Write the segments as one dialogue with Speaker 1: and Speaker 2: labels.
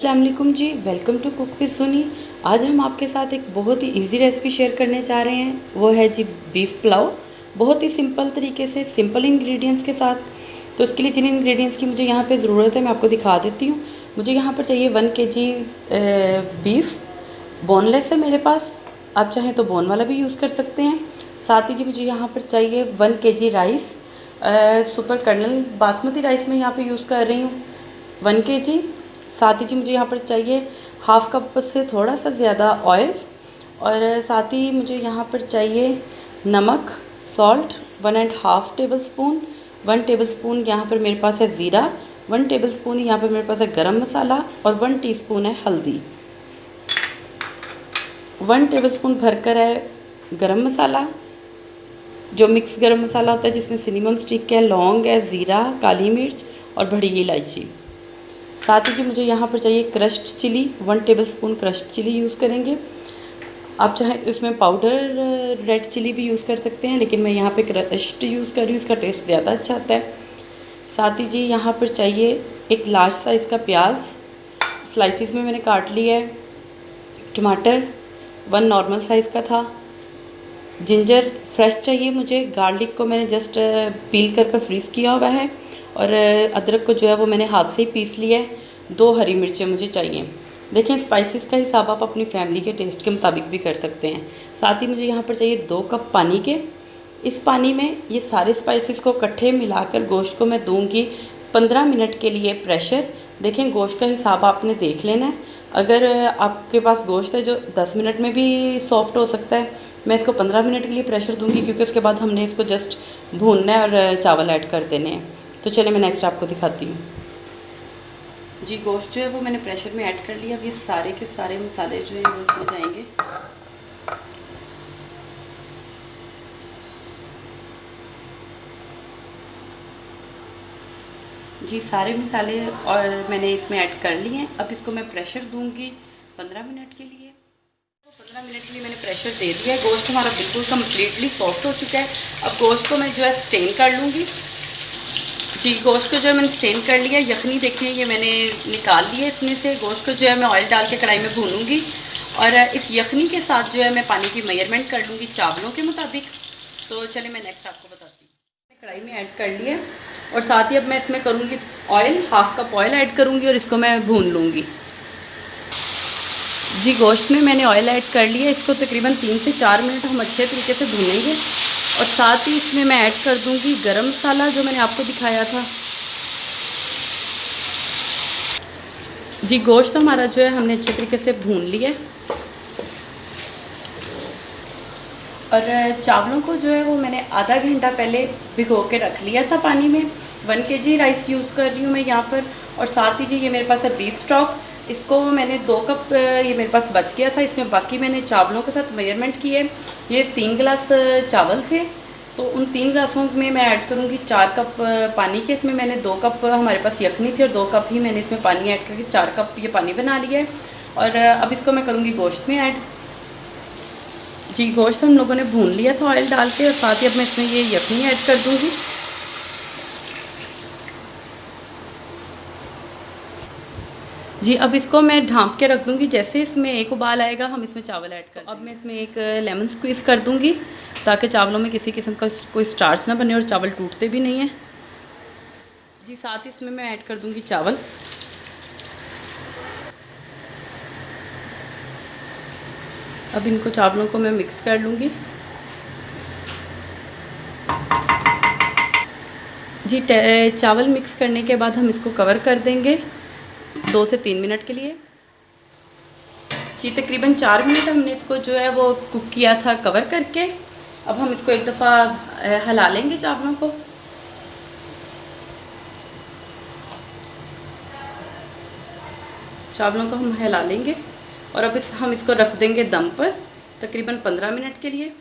Speaker 1: अस्सलाम वालेकुम जी, welcome to cook with सुनी। आज हम आपके साथ एक बहुत ही इजी रेसिपी शेयर करने जा रहे हैं। वो है जी बीफ पुलाव। बहुत ही सिंपल तरीके से, सिंपल इंग्रेडिएंट्स के साथ। तो उसके लिए जिन इंग्रेडिएंट्स की मुझे यहाँ पे ज़रूरत है मैं आपको दिखा देती हूँ। मुझे यहाँ पर चाहिए 1 kg बीफ। बोनलेस है मेरे पास, आप चाहें तो बोन वाला भी यूज़ कर सकते हैं। साथ ही जी मुझे यहाँ पर चाहिए 1 kg rice. Super kernel basmati rice मैं यहाँ पे यूज़ कर रही हूँ, 1 kg। साथ ही जी मुझे यहाँ पर चाहिए हाफ़ कप से थोड़ा सा ज़्यादा ऑयल। और साथ ही मुझे यहाँ पर चाहिए नमक, salt 1.5 table spoon. 1 table spoon यहाँ पर मेरे पास है ज़ीरा। 1 टेबल स्पून यहाँ पर मेरे पास है गरम मसाला। और 1 टीस्पून है हल्दी। 1 टेबल स्पून भरकर है गरम मसाला, जो मिक्स गरम मसाला होता है जिसमें सिनेमम स्टिक है, लौंग है, ज़ीरा, काली मिर्च और बड़ी इलायची। साथ ही जी मुझे यहाँ पर चाहिए crushed chilli, 1 table spoon crushed chilli use करेंगे। आप चाहें इसमें पाउडर रेड चिली भी यूज़ कर सकते हैं, लेकिन मैं यहाँ पे क्रश्ड यूज़ कर रही हूँ, इसका टेस्ट ज़्यादा अच्छा आता है। साथ ही जी यहाँ पर चाहिए एक लार्ज साइज़ का प्याज, स्लाइसिस में मैंने काट लिया है। टमाटर 1 नॉर्मल साइज़ का था। जिंजर फ्रेश चाहिए मुझे। गार्लिक को मैंने जस्ट पील कर फ्रीज़ किया हुआ है। और अदरक को जो है वो मैंने हाथ से ही पीस लिया है। 2 हरी मिर्चें मुझे चाहिए। देखें, स्पाइसेस का हिसाब आप अपनी फैमिली के टेस्ट के मुताबिक भी कर सकते हैं। साथ ही मुझे यहाँ पर चाहिए 2 कप पानी के। इस पानी में ये सारे स्पाइसेस को इकट्ठे मिलाकर गोश्त को मैं दूंगी 15 मिनट के लिए प्रेशर। देखें, गोश्त का हिसाब आपने देख लेना है। अगर आपके पास गोश्त है जो 10 मिनट में भी सॉफ्ट हो सकता है, मैं इसको 15 मिनट के लिए प्रेशर दूंगी, क्योंकि उसके बाद हमने इसको जस्ट भूनना है और चावल ऐड कर देने हैं। तो चलिए मैं नेक्स्ट आपको दिखाती हूँ। जी गोश्त जो है वो मैंने प्रेशर में ऐड कर लिया। अब ये सारे के सारे मसाले जो हैं वो इसमें जाएंगे। जी सारे मसाले और मैंने इसमें ऐड कर लिए हैं। अब इसको मैं प्रेशर दूंगी 15 मिनट के लिए। 15 मिनट के लिए मैंने प्रेशर दे दिया है। गोश्त हमारा बिल्कुल कम्प्लीटली सॉफ्ट हो चुका है। अब गोश्त को मैं जो है स्टेन कर लूँगी। जी गोश्त को जो है मैंने स्टेन कर लिया। यखनी देखें ये मैंने निकाल लिया इसमें से। गोश्त को जो है मैं ऑयल डाल के कढ़ाई में भूनूंगी। और इस यखनी के साथ जो है मैं पानी की मेजरमेंट कर लूँगी चावलों के मुताबिक। तो चलिए मैं नेक्स्ट आपको बताती हूँ। कढ़ाई में ऐड कर लिया और साथ ही अब मैं इसमें करूँगी oil, half cup oil add करूँगी और इसको मैं भून लूँगी। जी गोश्त में मैंने ऑयल ऐड कर लिया। इसको तकरीबन 3 से 4 मिनट हम अच्छे तरीके से भूनेंगे। और साथ ही इसमें मैं ऐड कर दूंगी गरम मसाला जो मैंने आपको दिखाया था। जी गोश्त हमारा जो है हमने अच्छे तरीके से भून लिया। और चावलों को जो है वो मैंने आधा घंटा पहले भिगो के रख लिया था पानी में। 1 kg राइस यूज़ कर रही हूँ मैं यहाँ पर। और साथ ही जी ये मेरे पास है बीफ स्टॉक। इसको मैंने 2 कप ये मेरे पास बच गया था, इसमें बाकी मैंने चावलों के साथ मेजरमेंट किए। ये 3 गिलास चावल थे, तो उन 3 गिलासों में मैं ऐड करूँगी 4 कप पानी के। इसमें मैंने 2 कप हमारे पास यखनी थी और 2 कप ही मैंने इसमें पानी ऐड करके 4 कप ये पानी बना लिया है। और अब इसको मैं करूँगी गोश्त में ऐड। जी गोश्त हम लोगों ने भून लिया था ऑयल डाल के। और साथ ही अब मैं इसमें ये यखनी ऐड कर दूँगी। जी अब इसको मैं ढाँप के रख दूँगी। जैसे इसमें एक उबाल आएगा हम इसमें चावल ऐड कर। अब मैं इसमें एक लेमन स्क्वीज़ कर दूँगी, ताकि चावलों में किसी किस्म का कोई स्टार्च ना बने और चावल टूटते भी नहीं हैं। जी साथ ही इसमें मैं ऐड कर दूँगी चावल। अब इनको चावलों को मैं मिक्स कर लूँगी। जी चावल मिक्स करने के बाद हम इसको कवर कर देंगे 2 से 3 मिनट के लिए। जी तकरीबन 4 मिनट हमने इसको जो है वो कुक किया था कवर करके। अब हम इसको एक दफ़ा हिला लेंगे चावलों को। चावलों को हम हिला लेंगे और अब हम इसको रख देंगे दम पर तकरीबन 15 मिनट के लिए।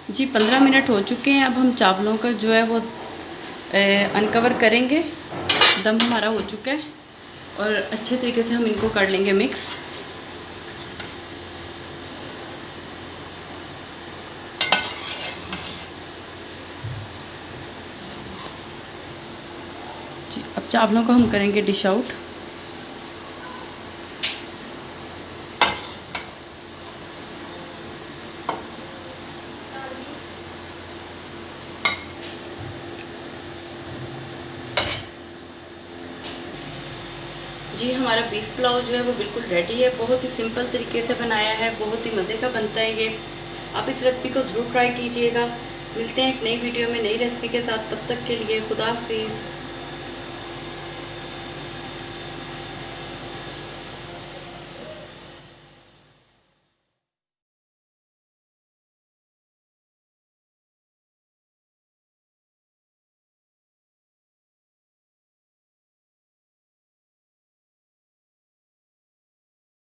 Speaker 1: जी 15 मिनट हो चुके हैं। अब हम चावलों का जो है वो अनकवर करेंगे। दम हमारा हो चुका है और अच्छे तरीके से हम इनको कर लेंगे मिक्स। जी अब चावलों को हम करेंगे डिश आउट। जी हमारा बीफ पुलाव जो है वो बिल्कुल रेडी है। बहुत ही सिंपल तरीके से बनाया है, बहुत ही मज़े का बनता है ये। आप इस रेसिपी को ज़रूर ट्राई कीजिएगा। मिलते हैं एक नई वीडियो में नई रेसिपी के साथ, तब तक के लिए खुदा हाफिज़।